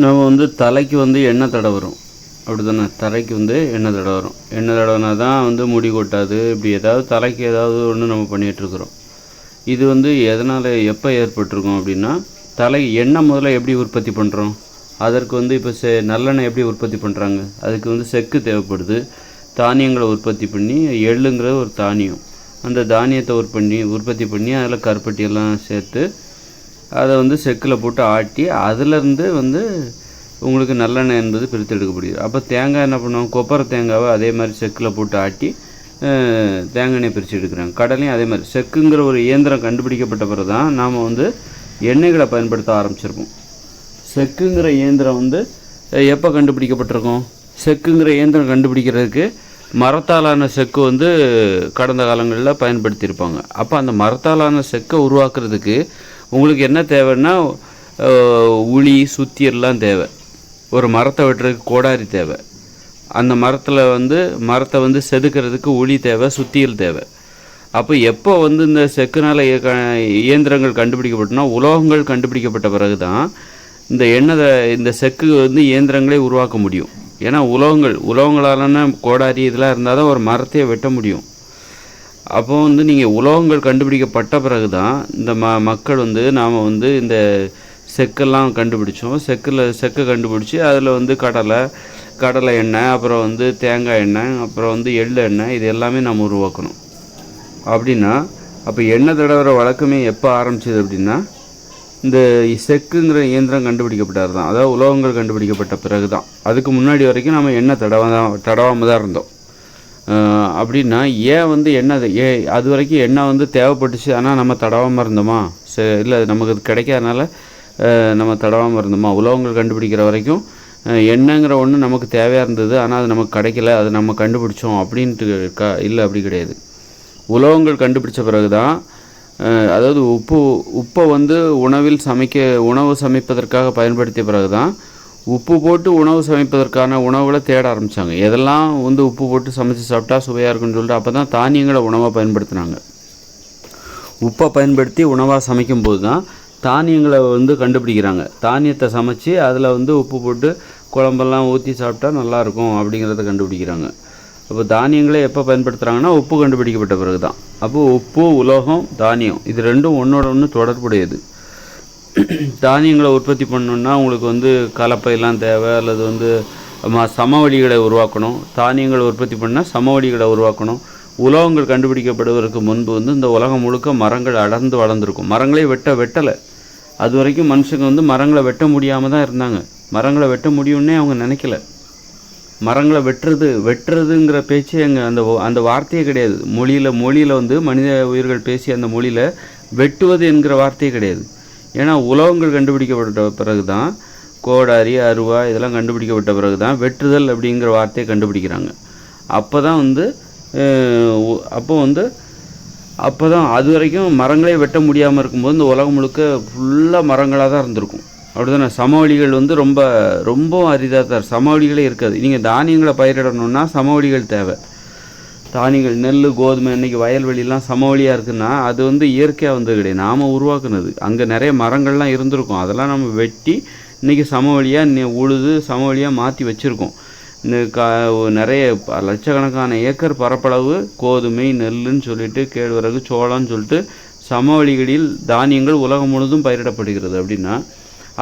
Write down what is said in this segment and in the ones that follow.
நம்ம வந்து தலைக்கு வந்து எண்ணெய் தடவுறோம் அப்படி தானே. தலைக்கு வந்து எண்ணெய் தடவுறோம். எண்ணெய் தடவினா தான் வந்து முடி கொட்டாது. இப்படி ஏதாவது தலைக்கு ஏதாவது ஒன்று நம்ம பண்ணிகிட்ருக்குறோம். இது வந்து எதனால் எப்போ ஏற்பட்டிருக்கும் அப்படின்னா, எண்ணெய் முதல்ல எப்படி உற்பத்தி பண்ணுறோம், அதற்கு வந்து இப்போ நல்லெண்ணெய் எப்படி உற்பத்தி பண்ணுறாங்க, அதுக்கு வந்து செக்கு தேவைப்படுது. தானியங்களை உற்பத்தி பண்ணி, எள்ளுங்கிற ஒரு தானியம், அந்த தானியத்தை உற்பத்தி பண்ணி அதில் கருப்பட்டியெல்லாம் சேர்த்து அதை வந்து செக்கில் போட்டு ஆட்டி அதிலேருந்து வந்து உங்களுக்கு நல்லெண்ணெய் என்பது பிரித்து எடுக்கப்படுது. அப்போ தேங்காய் என்ன பண்ணுவோம், கொப்பரை தேங்காவை அதே மாதிரி செக்கில் போட்டு ஆட்டி தேங்காய் எண்ணெய் பிரித்து எடுக்கிறாங்க. கடலையும் அதே மாதிரி செக்குங்கிற ஒரு இயந்திரம் கண்டுபிடிக்கப்பட்ட பிறகு தான் நாம் வந்து எண்ணெய்களை பயன்படுத்த ஆரம்பிச்சிருக்கோம். செக்குங்கிற இயந்திரம் வந்து எப்போ கண்டுபிடிக்கப்பட்டிருக்கோம், செக்குங்கிற இயந்திரம் கண்டுபிடிக்கிறதுக்கு மரத்தாலான செக்கு வந்து கடந்த காலங்களில் பயன்படுத்தியிருப்பாங்க. அப்போ அந்த மரத்தாலான செக்கை உருவாக்குறதுக்கு உங்களுக்கு என்ன தேவைன்னா, உளி சுத்தியெல்லாம் தேவை. ஒரு மரத்தை வெட்டுறதுக்கு கோடாரி தேவை. அந்த மரத்தை வந்து செதுக்கிறதுக்கு உளி தேவை, சுத்தியல் தேவை. அப்போ எப்போ வந்து இந்த செக்குனால் இயந்திரங்கள் கண்டுபிடிக்கப்பட்டனா, உலோகங்கள் கண்டுபிடிக்கப்பட்ட பிறகு தான் இந்த செக்கு வந்து இயந்திரங்களே உருவாக்க முடியும். ஏன்னா உலோகங்களாலான கோடாரி இதெல்லாம் இருந்தால் தான் ஒரு மரத்தையே வெட்ட முடியும். அப்போ வந்து நீங்கள் உலோகங்கள் கண்டுபிடிக்கப்பட்ட பிறகு தான் இந்த மக்கள் வந்து நாம் வந்து இந்த செக்கெல்லாம் கண்டுபிடிச்சோம். செக்கு கண்டுபிடிச்சி அதில் வந்து கடலை எண்ணெய், அப்புறம் வந்து தேங்காய் எண்ணெய், அப்புறம் வந்து எள்ளு எண்ணெய், இது எல்லாமே நம்ம உருவாக்கணும். அப்படின்னா அப்போ எண்ணெய் தடவுற வழக்கமே எப்போ ஆரம்பிச்சது அப்படின்னா, இந்த செக்குங்கிற இயந்திரம் கண்டுபிடிக்கப்பட்டார் தான். அதாவது உலோகங்கள் கண்டுபிடிக்கப்பட்ட பிறகு தான். அதுக்கு முன்னாடி வரைக்கும் நம்ம எண்ணெய் தடவாமல் தான் இருந்தோம். அப்படின்னா ஏன் வந்து அது வரைக்கும் எண்ணெய் வந்து தேவைப்பட்டுச்சு, ஆனால் நம்ம தடவாமல் இருந்தோமா, இல்லை நமக்கு அது கிடைக்காதனால நம்ம தடவாமல் இருந்தோமா. உலோகங்கள் கண்டுபிடிக்கிற வரைக்கும் எண்ணெய்ங்கிற ஒன்று நமக்கு தேவையாக இருந்தது, ஆனால் அது நமக்கு கிடைக்கல, அது நம்ம கண்டுபிடிச்சோம் அப்படின்ட்டு இல்லை, அப்படி கிடையாது. உலோகங்கள் கண்டுபிடிச்ச பிறகு தான், அதாவது உப்பை வந்து உணவு சமைப்பதற்காக பயன்படுத்திய பிறகு தான் உப்பு போட்டு உணவு சமைப்பதற்கான உணவுகளை தேட ஆரம்பித்தாங்க. எதெல்லாம் வந்து உப்பு போட்டு சமைச்சு சாப்பிட்டா சுவையாக இருக்குன்னு சொல்லிட்டு அப்போ தான் தானியங்களை உணவாக பயன்படுத்தினாங்க. உப்பை பயன்படுத்தி உணவாக சமைக்கும்போது தான் தானியங்களை வந்து கண்டுபிடிக்கிறாங்க. தானியத்தை சமைச்சு அதில் வந்து உப்பு போட்டு குழம்பெல்லாம் ஊற்றி சாப்பிட்டா நல்லாயிருக்கும் அப்படிங்கிறத கண்டுபிடிக்கிறாங்க. அப்போ தானியங்களே எப்போ பயன்படுத்துகிறாங்கன்னா, உப்பு கண்டுபிடிக்கப்பட்ட பிறகு தான். அப்போது உப்பு, உலோகம், தானியம் இது ரெண்டும் ஒன்றோட ஒன்று தொடர்புடையது. தானியங்களை உற்பத்தி பண்ணணுன்னா உங்களுக்கு வந்து கலப்பையெல்லாம் தேவை, அல்லது வந்து சமவெளிகளை உருவாக்கணும். தானியங்களை உற்பத்தி பண்ணால் சமவெளிகளை உருவாக்கணும். உலோகங்கள் கண்டுபிடிக்கப்படுவதற்கு முன்பு வந்து இந்த உலகம் முழுக்க மரங்கள் அடர்ந்து வளர்ந்துருக்கும். மரங்களே வெட்டலை. அது வரைக்கும் மனுஷங்க வந்து மரங்களை வெட்ட முடியாமல் தான் இருந்தாங்க. மரங்களை வெட்ட முடியும்னே அவங்க நினைக்கல. மரங்களை வெட்டுறதுங்கிற பேச்சு அந்த வார்த்தையே கிடையாது. மொழியில் வந்து மனித உயிர்கள் பேசி அந்த மொழியில் வெட்டுவது என்கிற வார்த்தையே கிடையாது. ஏன்னா உலோகங்கள் கண்டுபிடிக்கப்பட்ட பிறகு தான், கோடாரி, அருவா இதெல்லாம் கண்டுபிடிக்கப்பட்ட பிறகு தான் வெட்டுதல் அப்படிங்கிற வார்த்தையை கண்டுபிடிக்கிறாங்க. அப்போ தான் அது வரைக்கும் மரங்களே வெட்ட முடியாமல் இருக்கும்போது இந்த உலகம் முழுக்க ஃபுல்லாக மரங்களாக தான் இருந்திருக்கும். அப்படி தானே. சமவெளிகள் வந்து ரொம்ப அரிதாக தான், சமவெளிகளே இருக்காது. நீங்கள் தானியங்களை பயிரிடணுன்னா சமவெளிகள் தேவை. தானியங்கள், நெல், கோதுமை, இன்றைக்கி வயல்வெளிலாம் சமவெளியாக இருக்குன்னா அது வந்து இயற்கையாக வந்து கிடையாது, நாம் உருவாக்குனது. அங்கே நிறைய மரங்கள்லாம் இருந்திருக்கும், அதெல்லாம் நம்ம வெட்டி இன்றைக்கி சமவெளியாக உழுது சமவெளியாக மாற்றி வச்சுருக்கோம். நிறைய லட்சக்கணக்கான ஏக்கர் பரப்பளவு கோதுமை, நெல்லுன்னு சொல்லிட்டு, கேழ்வரகு, சோளம்னு சொல்லிட்டு சமவெளிகளில் தானியங்கள் உலகம் முழுதும் பயிரிடப்படுகிறது. அப்படின்னா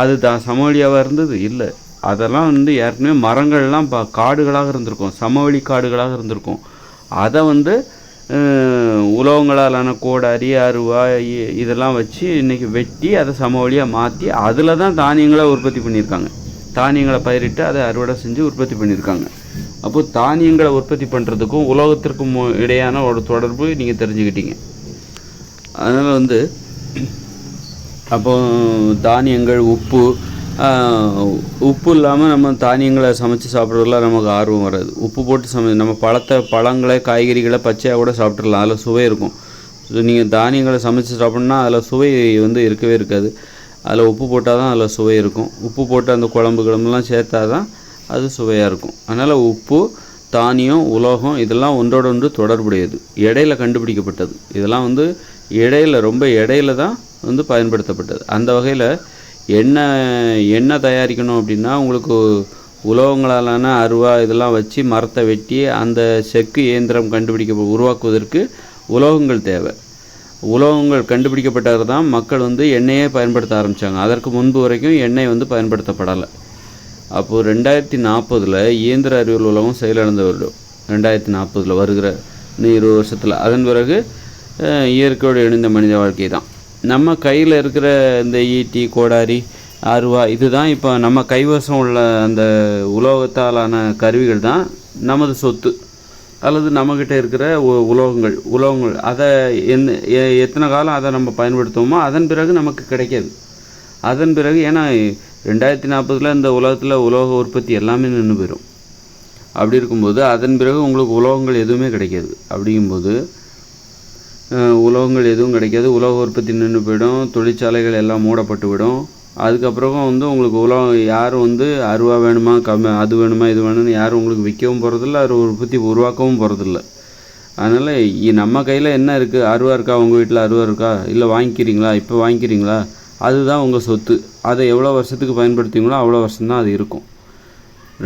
அது சமவெளியாக இருந்தது இல்லை. அதெல்லாம் வந்து ஏற்கனவே மரங்கள்லாம் காடுகளாக இருந்திருக்கும், சமவெளி காடுகளாக இருந்திருக்கும். அதை வந்து உலோகங்களாலான கோடாரி, அருவா இதெல்லாம் வச்சு இன்றைக்கி வெட்டி அதை சமவெளியாக மாற்றி அதில் தான் தானியங்களை உற்பத்தி பண்ணியிருக்காங்க. தானியங்களை பயிரிட்டு அதை அறுவடை செஞ்சு உற்பத்தி பண்ணியிருக்காங்க. அப்போது தானியங்களை உற்பத்தி பண்ணுறதுக்கும் உலோகத்திற்கும் இடையான ஒரு தொடர்பு நீங்கள் தெரிஞ்சுக்கிட்டீங்க. அதனால் வந்து அப்போ தானியங்கள், உப்பு இல்லாமல் நம்ம தானியங்களை சமைச்சு சாப்பிட்றதுலாம் நமக்கு ஆர்வம் வராது. உப்பு போட்டு நம்ம பழங்களை, காய்கறிகளை பச்சையாக கூட சாப்பிட்றலாம், அதில் சுவை இருக்கும். நீங்கள் தானியங்களை சமைச்சு சாப்பிட்ணுன்னா அதில் சுவை வந்து இருக்கவே இருக்காது. அதில் உப்பு போட்டால் தான் அதில் சுவை இருக்கும். உப்பு போட்டு அந்த குழம்புலாம் சேர்த்தா தான் அது சுவையாக இருக்கும். அதனால் உப்பு, தானியம், உலோகம் இதெல்லாம் ஒன்றோட ஒன்று தொடர்புடையது. இடையில கண்டுபிடிக்கப்பட்டது. இதெல்லாம் வந்து ரொம்ப இடையில தான் வந்து பயன்படுத்தப்பட்டது. அந்த வகையில் எண்ணெய் தயாரிக்கணும் அப்படின்னா உங்களுக்கு உலோகங்களாலான அருவா இதெல்லாம் வச்சு மரத்தை வெட்டி அந்த செக்கு இயந்திரம் உருவாக்குவதற்கு உலோகங்கள் தேவை. உலோகங்கள் கண்டுபிடிக்கப்பட்டது தான் மக்கள் வந்து எண்ணெயே பயன்படுத்த ஆரம்பித்தாங்க. அதற்கு முன்பு வரைக்கும் எண்ணெய் வந்து பயன்படுத்தப்படலை. அப்போது 2040 இயந்திர அறிவியல் உலகம் செயலிழந்து வரும். 2040 வருகிற 20 வருஷத்தில். அதன் பிறகு இயற்கையோடு இணைந்த மனித வாழ்க்கை தான். நம்ம கையில் இருக்கிற இந்த ஈட்டி, கோடாரி, அருவா இதுதான் இப்போ நம்ம கைவசம் உள்ள அந்த உலோகத்தாலான கருவிகள் தான் நமது சொத்து, அல்லது நம்மக்கிட்ட இருக்கிற உலோகங்கள் அதை எத்தனை காலம் அதை நம்ம பயன்படுத்துவோமோ அதன் பிறகு நமக்கு கிடைக்காது. அதன் பிறகு ஏன்னா 2040 இந்த உலகத்தில் உலோக உற்பத்தி எல்லாமே நின்று போயிடும். அப்படி இருக்கும்போது அதன் பிறகு உங்களுக்கு உலோகங்கள் எதுவுமே கிடைக்காது. அப்படிங்கும்போது உலோகங்கள் எதுவும் கிடைக்காது, உலோக உற்பத்தி நின்று போயிடும், தொழிற்சாலைகள் எல்லாம் மூடப்பட்டு விடும். அதுக்கப்புறம் வந்து உங்களுக்கு யாரும் வந்து அருவா வேணுமா அது வேணுமா இது வேணும்னு யாரும் உங்களுக்கு விற்கவும் போகிறதில்ல, அது உற்பத்தி உருவாக்கவும் போகிறதில்ல. அதனால் நம்ம கையில் என்ன இருக்குது, அருவா இருக்கா, உங்கள் வீட்டில் அருவா இருக்கா, இல்லை வாங்கிக்கிறீங்களா, இப்போ வாங்கிக்கிறீங்களா, அதுதான் உங்கள் சொத்து. அதை எவ்வளோ வருஷத்துக்கு பயன்படுத்திங்களோ அவ்வளோ வருஷம்தான் அது இருக்கும்.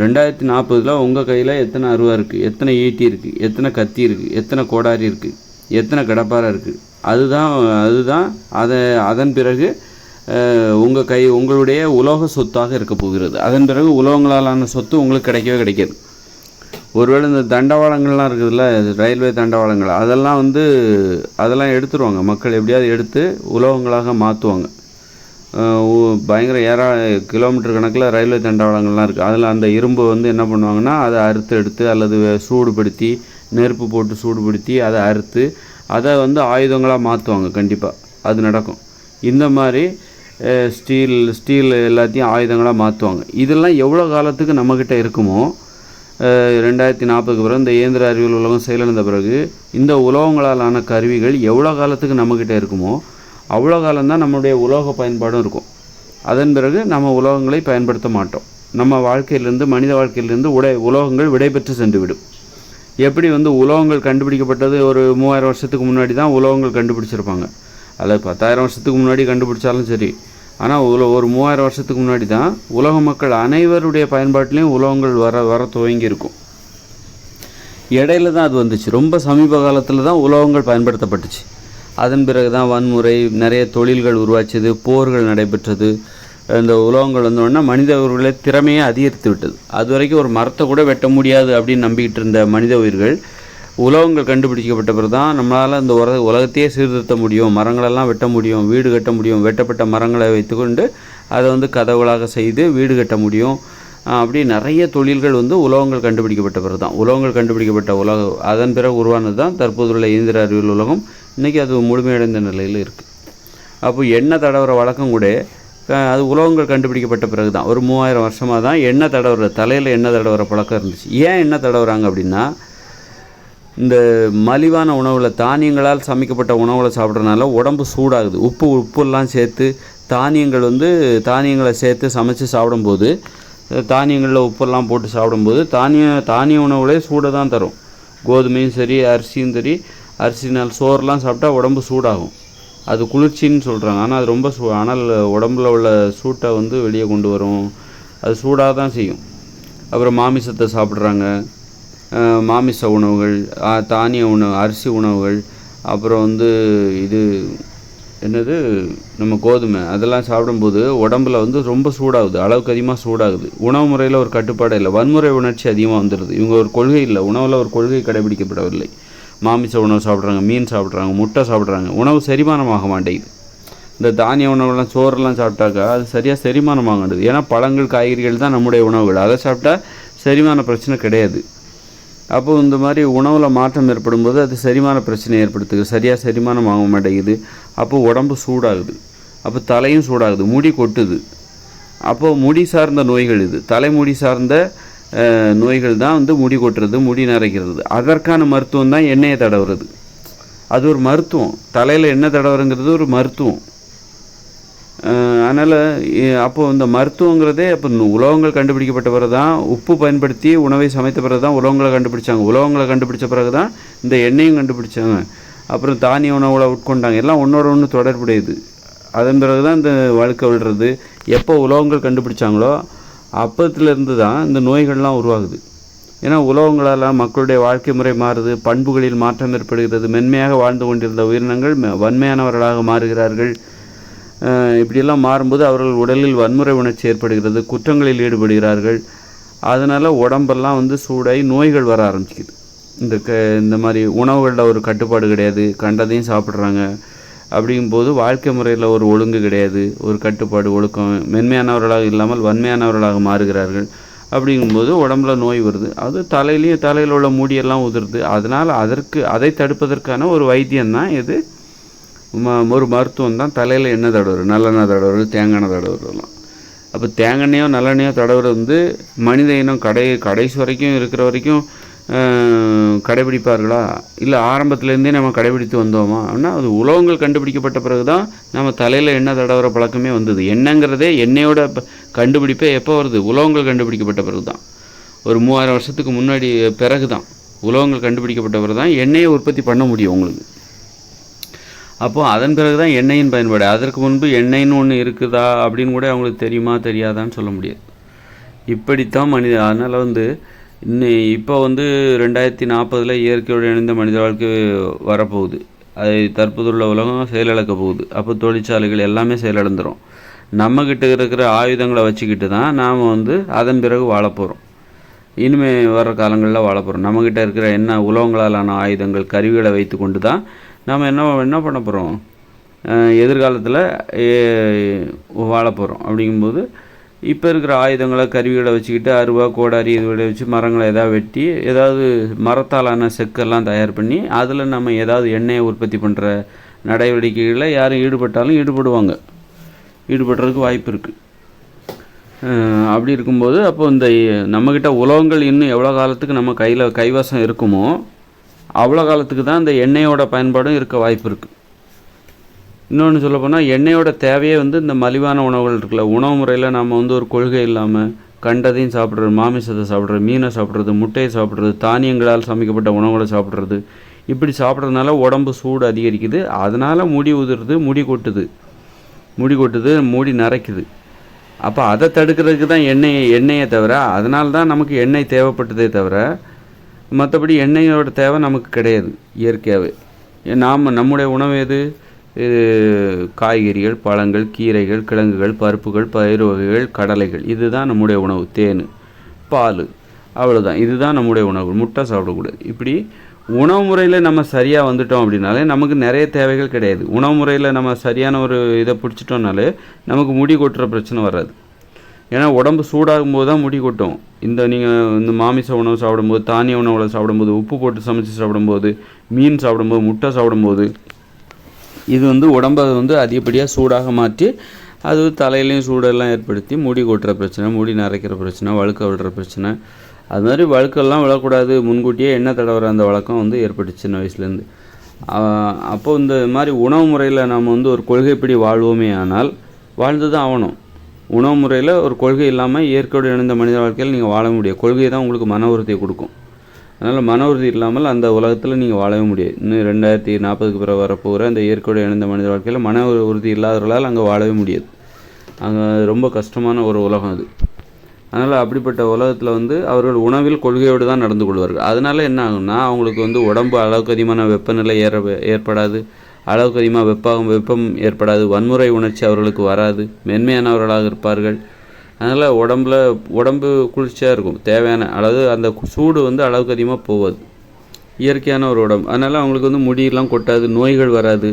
2040 உங்கள் கையில் எத்தனை அருவா இருக்குது, எத்தனை ஈட்டி இருக்குது, எத்தனை கத்தி இருக்குது, எத்தனை கோடாரி இருக்குது, எத்தனை கடப்பாரை இருக்குது, அதுதான் அதன் பிறகு உங்களுடைய உலோக சொத்தாக இருக்க போகிறது. அதன் பிறகு உலோகங்களாலான சொத்து உங்களுக்கு கிடைக்கவே கிடைக்காது. ஒருவேளை இந்த தண்டவாளங்கள்லாம் இருக்குதுல்ல, ரயில்வே தண்டவாளங்கள், அதெல்லாம் எடுத்துருவாங்க. மக்கள் எப்படியாவது எடுத்து உலோகங்களாக மாற்றுவாங்க. பயங்கர கிலோமீட்டர் கணக்கில் ரயில்வே தண்டவாளங்கள்லாம் இருக்குது. அதில் அந்த இரும்பு வந்து என்ன பண்ணுவாங்கன்னா அதை அறுத்து எடுத்து அல்லது சூடுபடுத்தி நெருப்பு போட்டு சூடுபடுத்தி அதை அறுத்து அதை வந்து ஆயுதங்களாக மாற்றுவாங்க. கண்டிப்பாக அது நடக்கும். இந்த மாதிரி ஸ்டீல் எல்லாத்தையும் ஆயுதங்களாக மாற்றுவாங்க. இதெல்லாம் எவ்வளோ காலத்துக்கு நம்மக்கிட்ட இருக்குமோ 2040 பிறகு இந்த இயந்திர அறிவியல் உலகம் செயலிழந்த பிறகு இந்த உலோகங்களாலான கருவிகள் எவ்வளோ காலத்துக்கு நம்மக்கிட்ட இருக்குமோ அவ்வளோ காலம்தான் நம்மளுடைய உலோக பயன்பாடும் இருக்கும். அதன் பிறகு நம்ம உலோகங்களை பயன்படுத்த மாட்டோம். நம்ம வாழ்க்கையிலேருந்து மனித வாழ்க்கையிலேருந்து உலோகங்கள் விடைபெற்று சென்று விடும். எப்படி வந்து உலோகங்கள் கண்டுபிடிக்கப்பட்டது ஒரு 3000 வருஷத்துக்கு முன்னாடி தான் உலோகங்கள் கண்டுபிடிச்சிருப்பாங்க, அல்லது 10,000 வருஷத்துக்கு முன்னாடி கண்டுபிடிச்சாலும் சரி. ஆனால் ஒரு 3000 வருஷத்துக்கு முன்னாடி தான் உலக மக்கள் அனைவருடைய பயன்பாட்டிலையும் உலோகங்கள் வர துவங்கி இருக்கும். இடையில தான் அது வந்துச்சு. ரொம்ப சமீப காலத்தில் தான் உலோகங்கள் பயன்படுத்தப்பட்டுச்சு. அதன் பிறகு தான் வன்முறை, நிறைய தொழில்கள் உருவாச்சது, போர்கள் நடைபெற்றது. இந்த உலோகங்கள் வந்தோடனே மனிதர்களை திறமையை அதிகரித்து விட்டது. அது வரைக்கும் ஒரு மரத்தை கூட வெட்ட முடியாது அப்படின்னு நம்பிக்கிட்டு இருந்த மனித உயிர்கள் உலோகங்கள் கண்டுபிடிக்கப்பட்ட பிறகு தான் நம்மளால் இந்த உலகத்தையே சீர்திருத்த முடியும், மரங்களெல்லாம் வெட்ட முடியும், வீடு கட்ட முடியும், வெட்டப்பட்ட மரங்களை வைத்துக்கொண்டு அதை வந்து கதவுகளாக செய்து வீடு கட்ட முடியும். அப்படி நிறைய தொழில்கள் வந்து உலோகங்கள் கண்டுபிடிக்கப்பட்ட பிறகு தான். உலோகங்கள் கண்டுபிடிக்கப்பட்ட உலகம் அதன் பிறகு உருவானது தான் தற்போதுள்ள இயந்திர அறிவியல் உலகம். இன்றைக்கி அது முழுமையடைந்த நிலையில் இருக்குது. அப்போ எண்ணெய் தடவுற வழக்கம் கூட அது உலோகங்கள் கண்டுபிடிக்கப்பட்ட பிறகு தான். ஒரு 3000 வருஷமாக தான் எண்ணெய் தடவுற தலையில் எண்ணெய் தடவுற பழக்கம் இருந்துச்சு. ஏன் எண்ணெய் தடவுறாங்க அப்படின்னா, இந்த மலிவான உணவில் தானியங்களால் சமைக்கப்பட்ட உணவில் சாப்பிட்றதுனால உடம்பு சூடாகுது. உப்புலாம் சேர்த்து தானியங்களை சேர்த்து சமைச்சு சாப்பிடும்போது, தானியங்களில் உப்பெல்லாம் போட்டு சாப்பிடும்போது தானிய உணவுகளே சூடை தான் தரும். கோதுமையும் சரி அரிசியும் சரி, அரிசினால் சோறுலாம் சாப்பிட்டா உடம்பு சூடாகும். அது குளிர்ச்சின்னு சொல்கிறாங்க. ஆனால் அது ரொம்ப ஆனால் உடம்புல உள்ள சூட்டை வந்து வெளியே கொண்டு வரும். அது சூடாக தான் செய்யும். அப்புறம் மாமிசத்தை சாப்பிட்றாங்க. மாமிச உணவுகள், தானிய உணவு, அரிசி உணவுகள், அப்புறம் வந்து நம்ம கோதுமை அதெல்லாம் சாப்பிடும்போது உடம்புல வந்து ரொம்ப சூடாகுது, அளவுக்கு அதிகமாக சூடாகுது. உணவு முறையில் ஒரு கட்டுப்பாடு இல்லை, வன்முறை உணர்ச்சி அதிகமாக வந்துடுது. இவங்க ஒரு கொள்கை இல்லை, உணவில் ஒரு கொள்கை கடைபிடிக்கப்படவில்லை. மாமிச உணவு சாப்பிட்றாங்க, மீன் சாப்பிட்றாங்க, முட்டை சாப்பிட்றாங்க. உணவு செரிமானமாக மாட்டேங்குது. இந்த தானிய உணவுலாம் சோறுலாம் சாப்பிட்டாக்கா அது சரியாக செரிமானமாகணுது. ஏன்னா பழங்கள் காய்கறிகள் தான் நம்முடைய உணவுகள். அதை சாப்பிட்டா செரிமான பிரச்சனை கிடையாது. அப்போது இந்த மாதிரி உணவில் மாற்றம் ஏற்படும் போது அது செரிமான பிரச்சனை ஏற்படுத்துது, சரியாக செரிமானம் ஆக மாட்டேங்குது. அப்போது உடம்பு சூடாகுது, அப்போ தலையும் சூடாகுது, முடி கொட்டுது. அப்போது முடி சார்ந்த நோய்கள் தலைமுடி சார்ந்த நோய்கள் தான் வந்து முடி கொட்டுறது, முடி நரைக்கிறது. அதற்கான மருத்துவம் தான் எண்ணெயை தடவுறது. அது ஒரு மருத்துவம். தலையில் எண்ணெய் தடவுறங்கிறது ஒரு மருத்துவம். அதனால் அப்போது இந்த மருத்துவங்கிறதே அப்போ உலோகங்கள் கண்டுபிடிக்கப்பட்ட பிறகு தான், உப்பு பயன்படுத்தி உணவை சமைத்த பிறகு தான் உலோகங்களை கண்டுபிடிச்சாங்க. உலோகங்களை கண்டுபிடிச்ச பிறகு தான் இந்த எண்ணெயும் கண்டுபிடிச்சாங்க. அப்புறம் தானிய உணவுகளை உட்கொண்டாங்க. எல்லாம் ஒன்றோட ஒன்று தொடர்புடையது. அதன் பிறகு தான் இந்த வழுக்க விழுறது. எப்போ உலோகங்கள் கண்டுபிடிச்சாங்களோ அப்பத்துலேருந்து தான் இந்த நோய்கள்லாம் உருவாகுது. ஏன்னா உலோகங்களால் மக்களுடைய வாழ்க்கை முறை மாறுது, பண்புகளில் மாற்றம் ஏற்படுகிறது, மென்மையாக வாழ்ந்து கொண்டிருந்த உயிரினங்கள் வன்மையானவர்களாக மாறுகிறார்கள். இப்படியெல்லாம் மாறும்போது அவர்கள் உடலில் வன்முறை உணர்ச்சி ஏற்படுகிறது, குற்றங்களில் ஈடுபடுகிறார்கள். அதனால் உடம்பெல்லாம் வந்து சூடாகி நோய்கள் வர ஆரம்பிச்சிக்குது. இந்த மாதிரி உணவுகளில் ஒரு கட்டுப்பாடு கிடையாது, கண்டதையும் சாப்பிட்றாங்க. அப்படிங்கும்போது வாழ்க்கை முறையில் ஒரு ஒழுங்கு கிடையாது, ஒரு கட்டுப்பாடு ஒழுக்கம், மென்மையானவர்களாக இல்லாமல் வன்மையானவர்களாக மாறுகிறார்கள். அப்படிங்கும்போது உடம்புல நோய் வருது. அது தலையில் உள்ள முடியெல்லாம் உதிருது. அதனால் அதை தடுப்பதற்கான ஒரு வைத்தியம்தான் இது, ஒரு மருத்துவம் தான் தலையில் எண்ணெய் தடவுறது, நல்லெண்ணெய் தடவுறது, தேங்காய் எண்ணெய் தடவுறதுலாம். அப்போ தேங்காய்யோ நல்லெண்ணெயோ தடவுறது வந்து மனித இனம் கடைசி வரைக்கும் இருக்கிற வரைக்கும் கடைபிடிப்பார்களா? இல்லை ஆரம்பத்துலேருந்தே நம்ம கடைபிடித்து வந்தோமா? அப்படின்னா அது உலோகங்கள் கண்டுபிடிக்கப்பட்ட பிறகு தான் நம்ம தலையில் எண்ணெய் தடவுற பழக்கமே வந்தது. எண்ணெய்ங்கிறதே எண்ணெயோட கண்டுபிடிப்பே எப்போ வருது? உலோகங்கள் கண்டுபிடிக்கப்பட்ட பிறகு தான். ஒரு 3000 வருஷத்துக்கு முன்னாடி பிறகு தான் உலோகங்கள் கண்டுபிடிக்கப்பட்ட பிறகு தான் எண்ணெயை உற்பத்தி பண்ண முடியும் உங்களுக்கு. அப்போது அதன் பிறகு தான் எண்ணெயின் பயன்பாடு. அதற்கு முன்பு எண்ணெய்ன்னு ஒன்று இருக்குதா அப்படின்னு கூட அவங்களுக்கு தெரியுமா தெரியாதான்னு சொல்ல முடியாது. இப்படித்தான் அதனால் வந்து இப்போ வந்து 2040 இயற்கையோடு இணைந்த மனித வாழ்க்கை வரப்போகுது. அது தற்போதுள்ள உலகம் செயலிழக்க போகுது. அப்போ தொழிற்சாலைகள் எல்லாமே செயலிழந்துடும். நம்மக்கிட்ட இருக்கிற ஆயுதங்களை வச்சுக்கிட்டு தான் நாம் வந்து அதன் பிறகு வாழப்போகிறோம். இனிமேல் வர்ற காலங்களில் வாழப்போகிறோம். நம்மக்கிட்ட இருக்கிற என்ன உலோகங்களாலான ஆயுதங்கள், கருவிகளை வைத்து கொண்டு தான் நாம் என்ன பண்ண போகிறோம், எதிர்காலத்தில் வாழப்போகிறோம். அப்படிங்கும்போது இப்போ இருக்கிற ஆயுதங்களை, கருவிகளை வச்சுக்கிட்டு அருவா, கோடாரி இதுகளை வச்சு மரங்களை எதாவது வெட்டி ஏதாவது மரத்தாலான செக்கெல்லாம் தயார் பண்ணி அதில் நம்ம ஏதாவது எண்ணெயை உற்பத்தி பண்ணுற நடவடிக்கைகளில் யாரும் ஈடுபட்டாலும் ஈடுபடுறதுக்கு வாய்ப்பு இருக்குது. அப்படி இருக்கும்போது அப்போ இந்த நம்மக்கிட்ட உலோகங்கள் இன்னும் எவ்வளோ காலத்துக்கு நம்ம கைவசம் இருக்குமோ அவ்வளோ காலத்துக்கு தான் இந்த எண்ணெயோட பயன்பாடும் இருக்க வாய்ப்பு இருக்குது. இன்னொன்று சொல்லப்போனால் எண்ணெயோட தேவையே வந்து இந்த மலிவான உணவுகள் இருக்குல்ல, உணவு முறையில் நம்ம வந்து ஒரு கொள்கை இல்லாமல் கண்டதையும் சாப்பிட்றது, மாமிசத்தை சாப்பிட்றது, மீனை சாப்பிட்றது, முட்டையை சாப்பிட்றது, தானியங்களால் சமைக்கப்பட்ட உணவுகளை சாப்பிட்றது, இப்படி சாப்பிட்றதுனால உடம்பு சூடு அதிகரிக்குது. அதனால் முடி உதிருது, முடி கொட்டுது, முடி நரைக்குது. அப்போ அதை தடுக்கிறதுக்கு தான் எண்ணெயை தவிர, அதனால தான் நமக்கு எண்ணெய் தேவைப்பட்டதே தவிர மற்றபடி எண்ணெயோட தேவை நமக்கு கிடையாது இயற்கையாகவே. நம்முடைய உணவு எது? காய்கறிகள், பழங்கள், கீரைகள், கிழங்குகள், பருப்புகள், பயிறு வகைகள், கடலைகள், இதுதான் நம்முடைய உணவு. தேன், பால், அவ்வளோதான். இதுதான் நம்முடைய உணவு. முட்டை சாப்பிடக்கூடாது. இப்படி உணவு முறையில் நம்ம சரியாக வந்துட்டோம் அப்படின்னாலே நமக்கு நிறைய தேவைகள் கிடையாது. உணவு முறையில் நம்ம சரியான ஒரு இதை பிடிச்சிட்டோம்னாலே நமக்கு முடி கொட்டுற பிரச்சனை வராது. ஏன்னா உடம்பு சூடாகும் போது தான் முடி கொட்டும். நீங்கள் இந்த மாமிச உணவு சாப்பிடும்போது, தானிய உணவுகளை சாப்பிடும்போது, உப்பு போட்டு சமைச்சு சாப்பிடும்போது, மீன் சாப்பிடும்போது, முட்டை சாப்பிடும்போது, இது வந்து உடம்பை வந்து அதிகப்படியாக சூடாக மாற்றி அது தலையிலையும் சூடெல்லாம் ஏற்படுத்தி முடி கொட்டுற பிரச்சனை, முடி நரைக்கிற பிரச்சனை, வழுக்க விடுற பிரச்சனை, அது மாதிரி வழுக்கெல்லாம் விழக்கூடாது. முன்கூட்டியே எண்ணெய் தடவுற அந்த வழக்கம் வந்து ஏற்பட்டுச்சு சின்ன வயசுலேருந்து. அப்போது இந்த மாதிரி உணவு முறையில் நாம் வந்து ஒரு கொள்கைப்படி வாழ்வோமே ஆனால் வாழ்ந்து தான் ஆகணும். உணவு முறையில் ஒரு கொள்கை இல்லாமல் இயற்கையோடு இணைந்த மனித வாழ்க்கையில் நீங்கள் வாழ முடியாது. கொள்கை தான் உங்களுக்கு மன உறுதியை கொடுக்கும். அதனால் மன உறுதி இல்லாமல் அந்த உலகத்தில் நீங்கள் வாழவே முடியாது. இன்னும் 2040 பிறகு வரப்போகிற அந்த இயற்கையோடு இணைந்த மனித வாழ்க்கையில் மன உறுதி இல்லாதவர்களால் அங்கே வாழவே முடியாது. அங்கே ரொம்ப கஷ்டமான ஒரு உலகம் அது. அதனால் அப்படிப்பட்ட உலகத்தில் வந்து அவர்கள் உணவில் கொள்கையோடு தான் நடந்து கொள்வார்கள். அதனால் என்ன ஆகும்னா அவங்களுக்கு வந்து உடம்பு அளவுக்கு அதிகமான வெப்பநிலை ஏற்படாது, அளவுக்கு அதிகமாக வெப்பம் ஏற்படாது, வன்முறை உணர்ச்சி அவர்களுக்கு வராது, மென்மையானவர்களாக இருப்பார்கள். அதனால் உடம்பு குளிர்ச்சியாக இருக்கும். தேவையான அதாவது அந்த சூடு வந்து அளவுக்கு அதிகமாக போகாது. இயற்கையான ஒரு உடம்பு. அதனால் அவங்களுக்கு வந்து முடியெல்லாம் கொட்டாது, நோய்கள் வராது,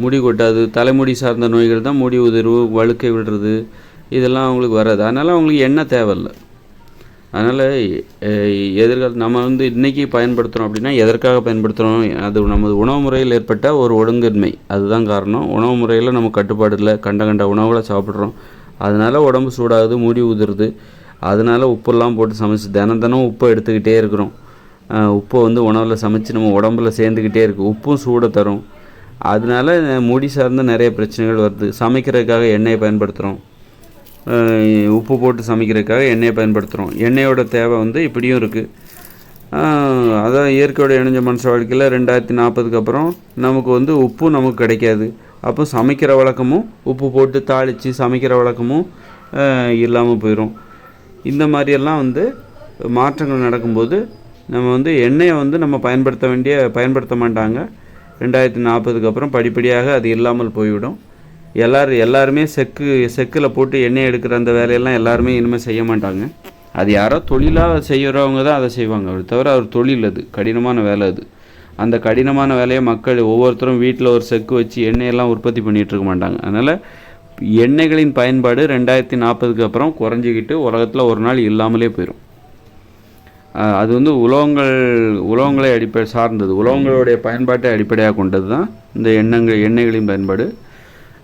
முடி கொட்டாது. தலைமுடி சார்ந்த நோய்கள் தான் முடி உதிர்வு, வழுக்கை விடுறது, இதெல்லாம் அவங்களுக்கு வராது. அதனால் அவங்களுக்கு எண்ணெய் தேவையில்லை. அதனால் எதிர்காலத்தில் நம்ம வந்து இன்றைக்கி பயன்படுத்துகிறோம் அப்படின்னா எதற்காக பயன்படுத்துகிறோம்? அது நமது உணவு முறையில் ஏற்பட்ட ஒரு ஒழுங்கின்மை, அதுதான் காரணம். உணவு முறையில் நம்ம கட்டுப்பாடு இல்லை, கண்ட உணவுகளை சாப்பிட்றோம். அதனால் உடம்பு சூடாகுது, முடி உதிருது. அதனால் உப்பெல்லாம் போட்டு சமைச்சு தினம் உப்பை எடுத்துக்கிட்டே இருக்கிறோம். உப்பை வந்து உணவில் சமைச்சு நம்ம உடம்புல சேர்ந்துக்கிட்டே இருக்குது. உப்பும் சூடை தரும். அதனால முடி சார்ந்த நிறைய பிரச்சனைகள் வருது. சமைக்கிறதுக்காக எண்ணெயை பயன்படுத்துகிறோம், உப்பு போட்டு சமைக்கிறதுக்காக எண்ணெயை பயன்படுத்துகிறோம். எண்ணெயோட தேவை வந்து இப்படியும் இருக்குது. அதான் இயற்கையோட இணைஞ்ச மனுஷ வாழ்க்கையில் 2040 அப்புறம் நமக்கு வந்து உப்பும் நமக்கு கிடைக்காது, அப்போ சமைக்கிற வழக்கமும் உப்பு போட்டு தாளித்து சமைக்கிற வழக்கமும் இல்லாமல் போயிடும். இந்த மாதிரியெல்லாம் வந்து மாற்றங்கள் நடக்கும்போது நம்ம வந்து எண்ணெயை வந்து நம்ம பயன்படுத்த மாட்டாங்க. 2040க்கு அப்புறம் படிப்படியாக அது இல்லாமல் போய்விடும். எல்லாருமே செக்கில் போட்டு எண்ணெய் எடுக்கிற அந்த வேலையெல்லாம் எல்லாருமே இனிமேல் செய்ய மாட்டாங்க. அது யாரோ தொழிலாக செய்கிறவங்க தான் அதை செய்வாங்க. அது தவிர அவர் தொழில், அது கடினமான வேலை. அது அந்த கடினமான வேலையை மக்கள் ஒவ்வொருத்தரும் வீட்டில் ஒரு செக்கு வச்சு எண்ணெயெல்லாம் உற்பத்தி பண்ணிகிட்டு இருக்க மாட்டாங்க. அதனால் எண்ணெய்களின் பயன்பாடு 2040க்கு அப்புறம் குறைஞ்சிக்கிட்டு உலகத்தில் ஒரு நாள் இல்லாமலே போயிடும். அது வந்து உலோகங்களை சார்ந்தது, உலோகங்களுடைய பயன்பாட்டை அடிப்படையாக கொண்டது தான் இந்த எண்ணெய்களின் பயன்பாடு.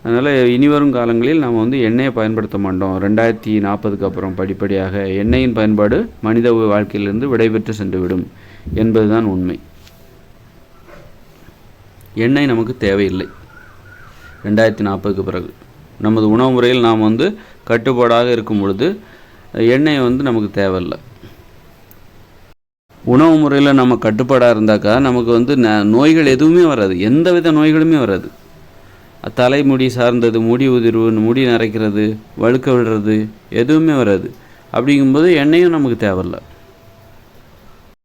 அதனால் இனிவரும் காலங்களில் நாம் வந்து எண்ணெயை பயன்படுத்த மாட்டோம். 2040க்கு அப்புறம் படிப்படியாக எண்ணெயின் பயன்பாடு மனித வாழ்க்கையிலிருந்து விடைபெற்று சென்றுவிடும் என்பது தான் உண்மை. எண்ணெய் நமக்கு தேவையில்லை 2040க்கு பிறகு. நமது உணவு முறையில் நாம் வந்து கட்டுப்பாடாக இருக்கும் பொழுது எண்ணெய் வந்து நமக்கு தேவையில்லை. உணவு முறையில் நம்ம கட்டுப்பாடாக இருந்தாக்கா நமக்கு வந்து நோய்கள் எதுவுமே வராது, எந்த வித நோய்களுமே வராது. தலைமுடி சார்ந்தது, முடி உதிர்வு, முடி நரைக்கிறது, வழுக்க விடுறது எதுவுமே வராது. அப்படிங்கும்போது எண்ணெயும் நமக்கு தேவையில்லை.